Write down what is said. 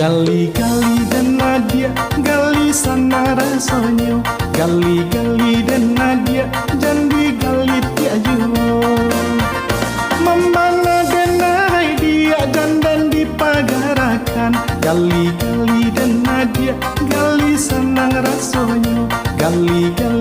Gali-gali dan Nadia, gali sana rasanya. Gali-gali dan Nadia, jandi gali tiak jual. Membana dan dia dan dipagarakan. Gali-gali dan Nadia, gali senang rasanya. Gali-gali